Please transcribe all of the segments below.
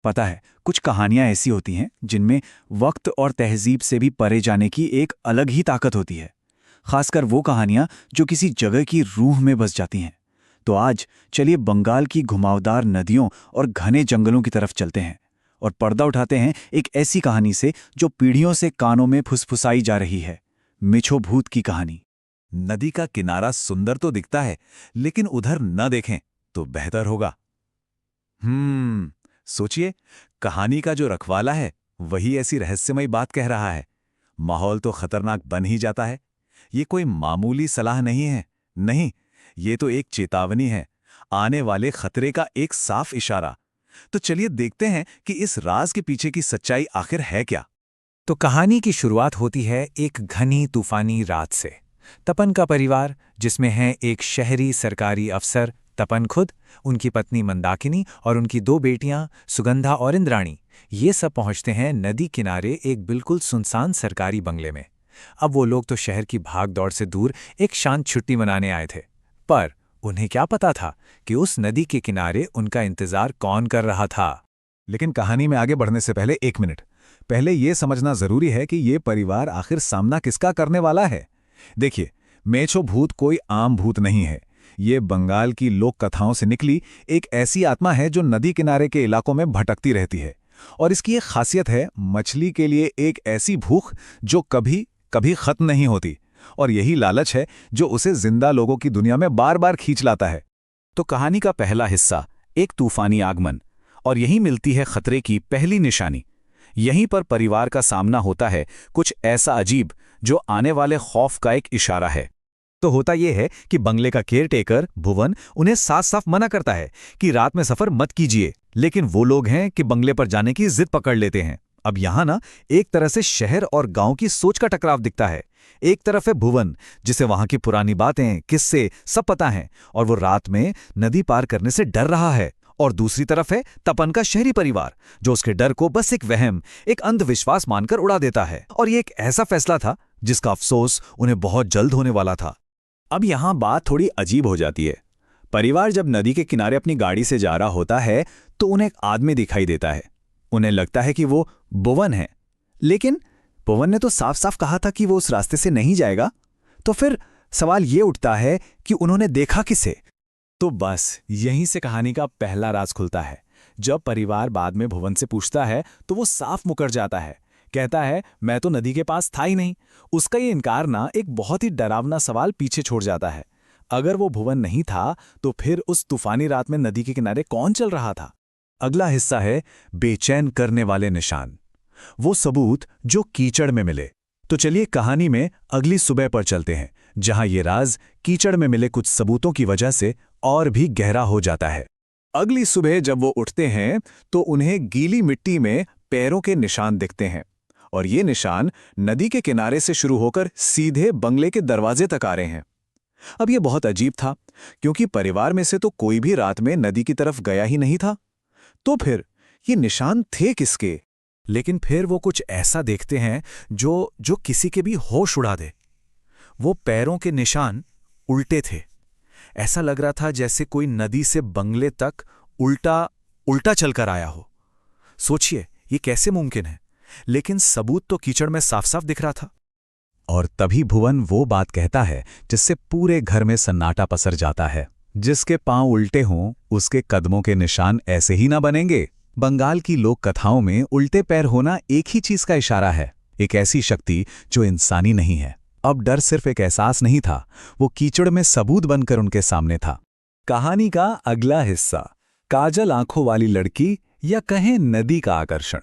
पता है, कुछ कहानियां ऐसी होती हैं जिनमें वक्त और तहजीब से भी परे जाने की एक अलग ही ताकत होती है। खासकर वो कहानियां जो किसी जगह की रूह में बस जाती हैं। तो आज चलिए बंगाल की घुमावदार नदियों और घने जंगलों की तरफ चलते हैं और पर्दा उठाते हैं एक ऐसी कहानी से जो पीढ़ियों से कानों में फुसफुसाई जा रही है। मिछो भूत की कहानी। नदी का किनारा सुंदर तो दिखता है, लेकिन उधर न देखें तो बेहतर होगा। सोचिए, कहानी का जो रखवाला है वही ऐसी रहस्यमयी बात कह रहा है। माहौल तो खतरनाक बन ही जाता है। ये कोई मामूली सलाह नहीं है, नहीं, ये तो एक चेतावनी है, आने वाले खतरे का एक साफ इशारा। तो चलिए देखते हैं कि इस राज के पीछे की सच्चाई आखिर है क्या। तो कहानी की शुरुआत होती है एक घनी तूफानी रात से। तपन का परिवार, जिसमें हैं एक शहरी सरकारी अफसर तपन खुद, उनकी पत्नी मंदाकिनी और उनकी दो बेटियां सुगंधा और इंद्राणी, ये सब पहुंचते हैं नदी किनारे एक बिल्कुल सुनसान सरकारी बंगले में। अब वो लोग तो शहर की भाग दौड़ से दूर एक शांत छुट्टी मनाने आए थे, पर उन्हें क्या पता था कि उस नदी के किनारे उनका इंतजार कौन कर रहा था। लेकिन कहानी में आगे बढ़ने से पहले एक मिनट, पहले ये समझना जरूरी है कि ये परिवार आखिर सामना किसका करने वाला है। देखिए, मेछो भूत कोई आम भूत नहीं है। ये बंगाल की लोक कथाओं से निकली एक ऐसी आत्मा है जो नदी किनारे के इलाकों में भटकती रहती है। और इसकी एक खासियत है, मछली के लिए एक ऐसी भूख जो कभी कभी खत्म नहीं होती। और यही लालच है जो उसे जिंदा लोगों की दुनिया में बार बार खींच लाता है। तो कहानी का पहला हिस्सा एक तूफानी आगमन, और यहीं मिलती है खतरे की पहली निशानी। यहीं पर परिवार का सामना होता है कुछ ऐसा अजीब जो आने वाले खौफ का एक इशारा है। तो होता यह है कि बंगले का केयरटेकर भुवन उन्हें साफ साफ मना करता है कि रात में सफर मत कीजिए, लेकिन वो लोग हैं कि बंगले पर जाने की जिद पकड़ लेते हैं। अब यहां ना एक तरह से शहर और गांव की सोच का टकराव दिखता है। एक तरफ है भुवन, जिसे वहां की पुरानी बातें, किस्से सब पता हैं और वो रात में नदी पार करने से डर रहा है। और दूसरी तरफ है तपन का शहरी परिवार, जो उसके डर को बस एक वहम, एक अंधविश्वास मानकर उड़ा देता है। और ये एक ऐसा फैसला था जिसका अफसोस उन्हें बहुत जल्द होने वाला था। अब यहां बात थोड़ी अजीब हो जाती है। परिवार जब नदी के किनारे अपनी गाड़ी से जा रहा होता है तो उन्हें एक आदमी दिखाई देता है। उन्हें लगता है कि वो भुवन है, लेकिन भुवन ने तो साफ साफ कहा था कि वो उस रास्ते से नहीं जाएगा। तो फिर सवाल ये उठता है कि उन्होंने देखा किसे। तो बस यहीं से कहानी का पहला राज खुलता है। जब परिवार बाद में भुवन से पूछता है तो वो साफ मुकर जाता है, कहता है मैं तो नदी के पास था ही नहीं। उसका ये इनकार ना एक बहुत ही डरावना सवाल पीछे छोड़ जाता है। अगर वो भुवन नहीं था तो फिर उस तूफानी रात में नदी के किनारे कौन चल रहा था। अगला हिस्सा है बेचैन करने वाले निशान, वो सबूत जो कीचड़ में मिले। तो चलिए कहानी में अगली सुबह पर चलते हैं, जहां ये राज कीचड़ में मिले कुछ सबूतों की वजह से और भी गहरा हो जाता है। अगली सुबह जब वो उठते हैं तो उन्हें गीली मिट्टी में पैरों के निशान दिखते हैं, और ये निशान नदी के किनारे से शुरू होकर सीधे बंगले के दरवाजे तक आ रहे हैं। अब ये बहुत अजीब था, क्योंकि परिवार में से तो कोई भी रात में नदी की तरफ गया ही नहीं था। तो फिर ये निशान थे किसके? लेकिन फिर वो कुछ ऐसा देखते हैं जो किसी के भी होश उड़ा दे। वो पैरों के निशान उल्टे थे। ऐसा लग रहा था जैसे कोई नदी से बंगले तक उल्टा उल्टा चलकर आया हो। सोचिए, ये कैसे मुमकिन है? लेकिन सबूत तो कीचड़ में साफ साफ दिख रहा था। और तभी भुवन वो बात कहता है जिससे पूरे घर में सन्नाटा पसर जाता है। जिसके पांव उल्टे हों उसके कदमों के निशान ऐसे ही ना बनेंगे। बंगाल की लोक कथाओं में उल्टे पैर होना एक ही चीज का इशारा है, एक ऐसी शक्ति जो इंसानी नहीं है। अब डर सिर्फ एक एहसास नहीं था, वो कीचड़ में सबूत बनकर उनके सामने था। कहानी का अगला हिस्सा, काजल आंखों वाली लड़की या कहें नदी का आकर्षण।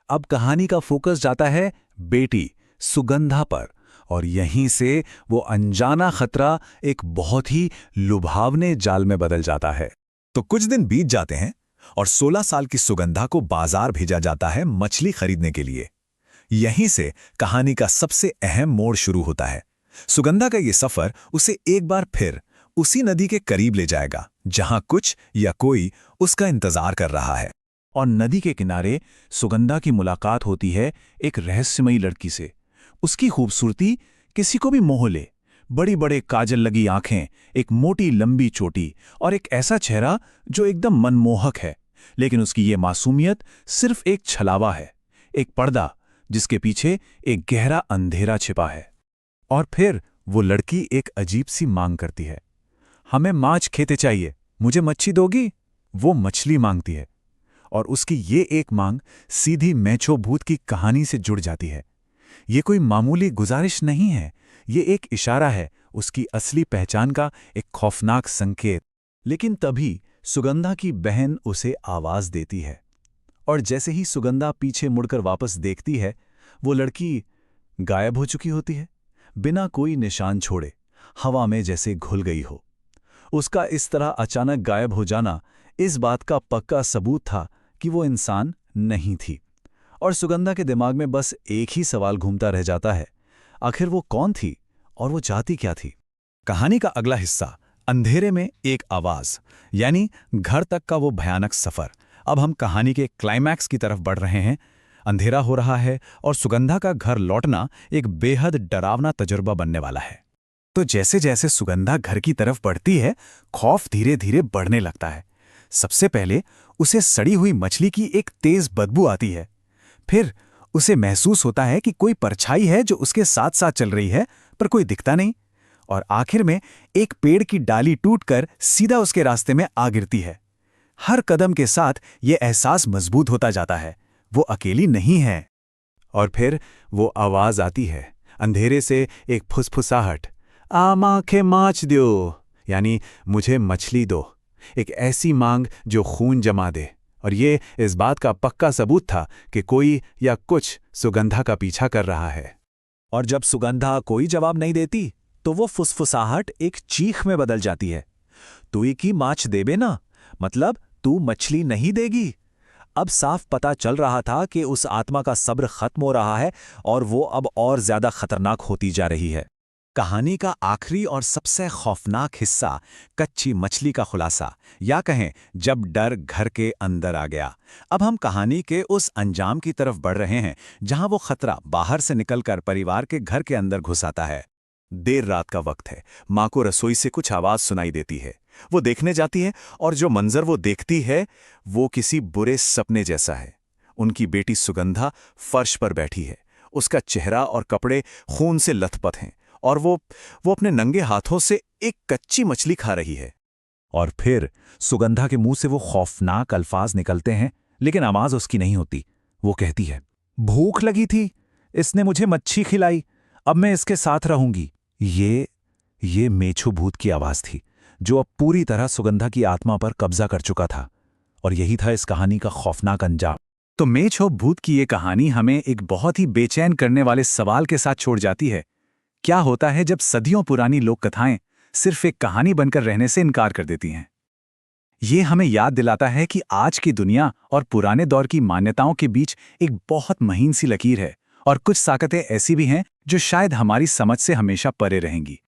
अब कहानी का फोकस जाता है बेटी सुगंधा पर, और यहीं से वो अनजाना खतरा एक बहुत ही लुभावने जाल में बदल जाता है। तो कुछ दिन बीत जाते हैं और 16 साल की सुगंधा को बाजार भेजा जाता है मछली खरीदने के लिए। यहीं से कहानी का सबसे अहम मोड़ शुरू होता है। सुगंधा का ये सफर उसे एक बार फिर उसी नदी के करीब ले जाएगा जहां कुछ या कोई उसका इंतजार कर रहा है। और नदी के किनारे सुगंधा की मुलाकात होती है एक रहस्यमयी लड़की से। उसकी खूबसूरती किसी को भी मोह ले। बड़ी बड़े काजल लगी आंखें, एक मोटी लंबी चोटी और एक ऐसा चेहरा जो एकदम मनमोहक है, लेकिन उसकी ये मासूमियत सिर्फ एक छलावा है, एक पर्दा जिसके पीछे एक गहरा अंधेरा छिपा है। और फिर वो लड़की एक अजीब सी मांग करती है, हमें माछ खेते चाहिए, मुझे मच्छी दोगी? वो मछली मांगती है, और उसकी ये एक मांग सीधी मेछो भूत की कहानी से जुड़ जाती है। ये कोई मामूली गुजारिश नहीं है, ये एक इशारा है, उसकी असली पहचान का एक खौफनाक संकेत। लेकिन तभी सुगंधा की बहन उसे आवाज देती है, और जैसे ही सुगंधा पीछे मुड़कर वापस देखती है, वो लड़की गायब हो चुकी होती है, बिना कोई निशान छोड़े, हवा में जैसे घुल गई हो। उसका इस तरह अचानक गायब हो जाना इस बात का पक्का सबूत था कि वो इंसान नहीं थी। और सुगंधा के दिमाग में बस एक ही सवाल घूमता रह जाता है, आखिर वो कौन थी और वो चाहती क्या थी? कहानी का अगला हिस्सा, अंधेरे में एक आवाज, यानी घर तक का वो भयानक सफर। अब हम कहानी के क्लाइमैक्स की तरफ बढ़ रहे हैं। अंधेरा हो रहा है और सुगंधा का घर लौटना एक बेहद डरावना तजुर्बा बनने वाला है। तो जैसे जैसे सुगंधा घर की तरफ बढ़ती है, खौफ धीरे धीरे बढ़ने लगता है। सबसे पहले उसे सड़ी हुई मछली की एक तेज बदबू आती है। फिर उसे महसूस होता है कि कोई परछाई है जो उसके साथ साथ चल रही है, पर कोई दिखता नहीं। और आखिर में एक पेड़ की डाली टूटकर सीधा उसके रास्ते में आ गिरती है। हर कदम के साथ ये एहसास मजबूत होता जाता है, वो अकेली नहीं है। और फिर वो आवाज आती है, अंधेरे से एक फुसफुसाहट, आमाखे माछ दो, यानी मुझे मछली दो। एक ऐसी मांग जो खून जमा दे। और ये इस बात का पक्का सबूत था कि कोई या कुछ सुगंधा का पीछा कर रहा है। और जब सुगंधा कोई जवाब नहीं देती, तो वो फुसफुसाहट एक चीख में बदल जाती है। तू ही की माछ देबे ना, मतलब तू मछली नहीं देगी। अब साफ पता चल रहा था कि उस आत्मा का सब्र खत्म हो रहा है और वो अब और ज्यादा खतरनाक होती जा रही है। कहानी का आखिरी और सबसे खौफनाक हिस्सा, कच्ची मछली का खुलासा, या कहें जब डर घर के अंदर आ गया। अब हम कहानी के उस अंजाम की तरफ बढ़ रहे हैं जहां वो खतरा बाहर से निकलकर परिवार के घर के अंदर घुस आता है। देर रात का वक्त है, माँ को रसोई से कुछ आवाज सुनाई देती है। वो देखने जाती है और जो मंजर वो देखती है वो किसी बुरे सपने जैसा है। उनकी बेटी सुगंधा फर्श पर बैठी है, उसका चेहरा और कपड़े खून से लथपथ हैं, और वो अपने नंगे हाथों से एक कच्ची मछली खा रही है। और फिर सुगंधा के मुंह से वो खौफनाक अल्फाज निकलते हैं, लेकिन आवाज उसकी नहीं होती। वो कहती है, भूख लगी थी, इसने मुझे मच्छी खिलाई, अब मैं इसके साथ रहूंगी। ये मेछो भूत की आवाज थी, जो अब पूरी तरह सुगंधा की आत्मा पर कब्जा कर चुका था। और यही था इस कहानी का खौफनाक अंजाम। तो मेछो भूत की ये कहानी हमें एक बहुत ही बेचैन करने वाले सवाल के साथ छोड़ जाती है। क्या होता है जब सदियों पुरानी लोक कथाएं सिर्फ एक कहानी बनकर रहने से इनकार कर देती हैं? ये हमें याद दिलाता है कि आज की दुनिया और पुराने दौर की मान्यताओं के बीच एक बहुत महीन सी लकीर है, और कुछ ताकतें ऐसी भी हैं जो शायद हमारी समझ से हमेशा परे रहेंगी।